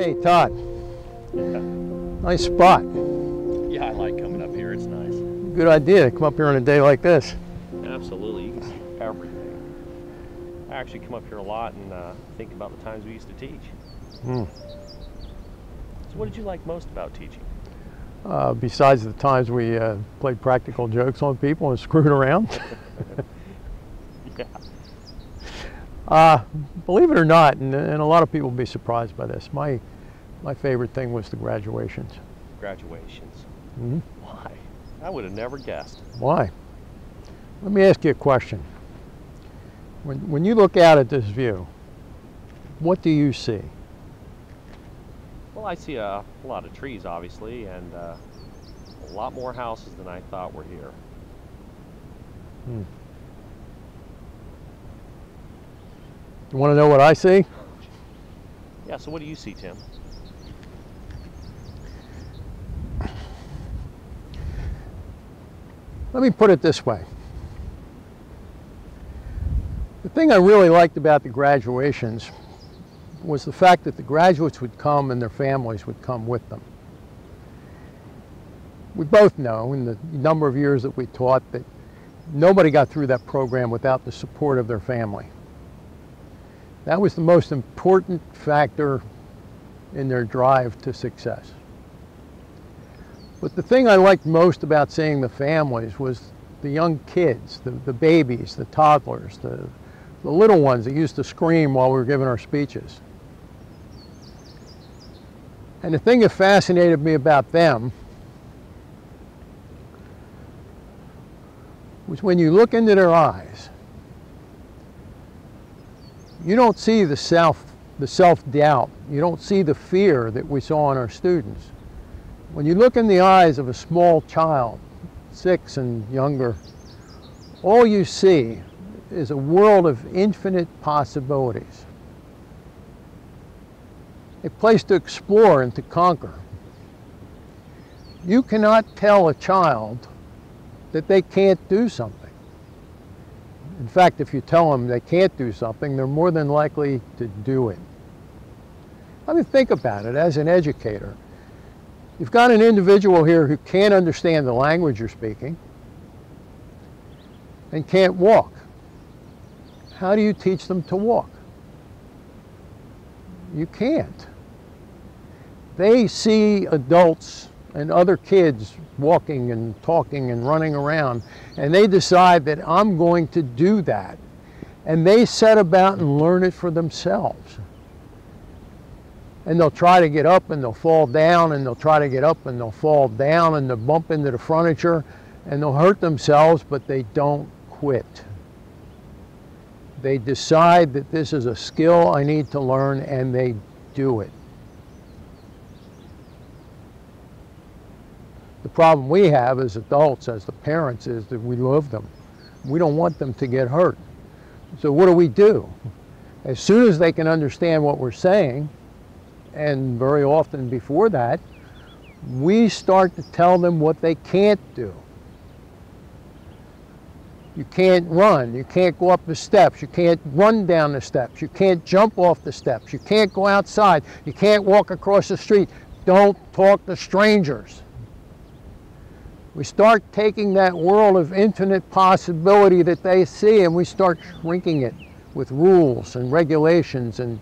Hey, Todd. Nice spot. Yeah, I like coming up here. It's nice. Good idea to come up here on a day like this. Absolutely. You can see everything. I actually come up here a lot and think about the times we used to teach. So what did you like most about teaching? Besides the times we played practical jokes on people and screwed around. Yeah. Believe it or not, and a lot of people will be surprised by this, my favorite thing was the graduations. Graduations. Mm-hmm. Why? I would have never guessed. Why? Let me ask you a question. When you look out at this view, what do you see? Well, I see a lot of trees, obviously, and a lot more houses than I thought were here. You want to know what I see? Yeah, so what do you see, Tim? Let me put it this way. The thing I really liked about the graduations was the fact that the graduates would come and their families would come with them. We both know in the number of years that we taught that nobody got through that program without the support of their family. That was the most important factor in their drive to success. But the thing I liked most about seeing the families was the young kids, the babies, the toddlers, the little ones that used to scream while we were giving our speeches. And the thing that fascinated me about them was when you look into their eyes, you don't see the self-doubt. You don't see the fear that we saw in our students. When you look in the eyes of a small child, 6 and younger, all you see is a world of infinite possibilities. A place to explore and to conquer. You cannot tell a child that they can't do something. In fact, if you tell them they can't do something, they're more than likely to do it. I mean, think about it as an educator. You've got an individual here who can't understand the language you're speaking and can't walk. How do you teach them to walk? You can't. They see adults and other kids walking and talking and running around, and they decide that I'm going to do that. And they set about and learn it for themselves. And they'll try to get up and they'll fall down, and they'll try to get up and they'll fall down, and they'll bump into the furniture and they'll hurt themselves, but they don't quit. They decide that this is a skill I need to learn, and they do it. The problem we have as adults, as the parents, is that we love them. We don't want them to get hurt. So what do? As soon as they can understand what we're saying, and very often before that, we start to tell them what they can't do. You can't run, you can't go up the steps, you can't run down the steps, you can't jump off the steps, you can't go outside, you can't walk across the street. Don't talk to strangers. We start taking that world of infinite possibility that they see, and we start shrinking it with rules and regulations, and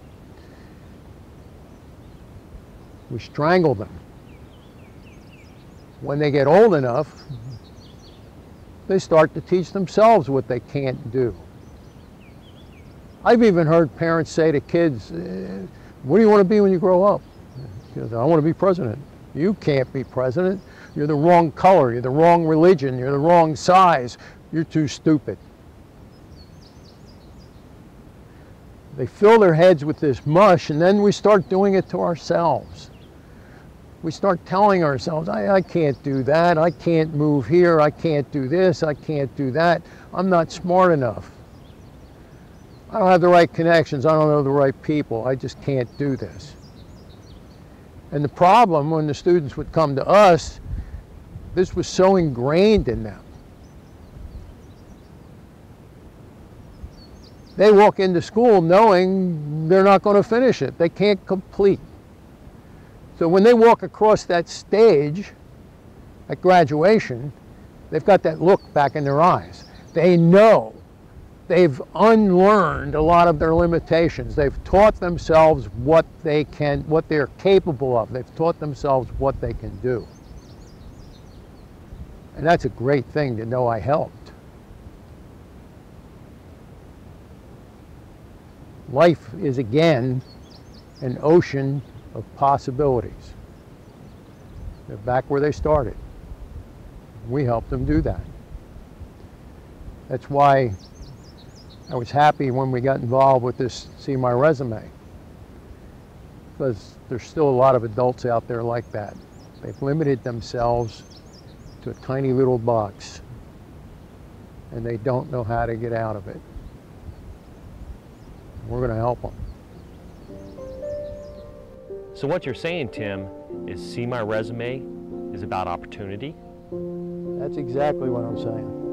we strangle them. When they get old enough, they start to teach themselves what they can't do. I've even heard parents say to kids, what do you want to be when you grow up? Because I want to be president. You can't be president. You're the wrong color, you're the wrong religion, you're the wrong size, you're too stupid. They fill their heads with this mush, and then we start doing it to ourselves. We start telling ourselves, I can't do that, I can't move here, I can't do this, I can't do that, I'm not smart enough. I don't have the right connections, I don't know the right people, I just can't do this. And the problem, when the students would come to us, this was so ingrained in them. They walk into school knowing they're not going to finish it. They can't complete. So when they walk across that stage at graduation, they've got that look back in their eyes. They know they've unlearned a lot of their limitations. They've taught themselves what they're capable of. They've taught themselves what they can do. And that's a great thing to know I helped. Life is again an ocean of possibilities. They're back where they started. We helped them do that. That's why I was happy when we got involved with this See My Resume, because there's still a lot of adults out there like that. They've limited themselves to a tiny little box, and they don't know how to get out of it. We're going to help them. So what you're saying, Tim, is See My Resume is about opportunity? That's exactly what I'm saying.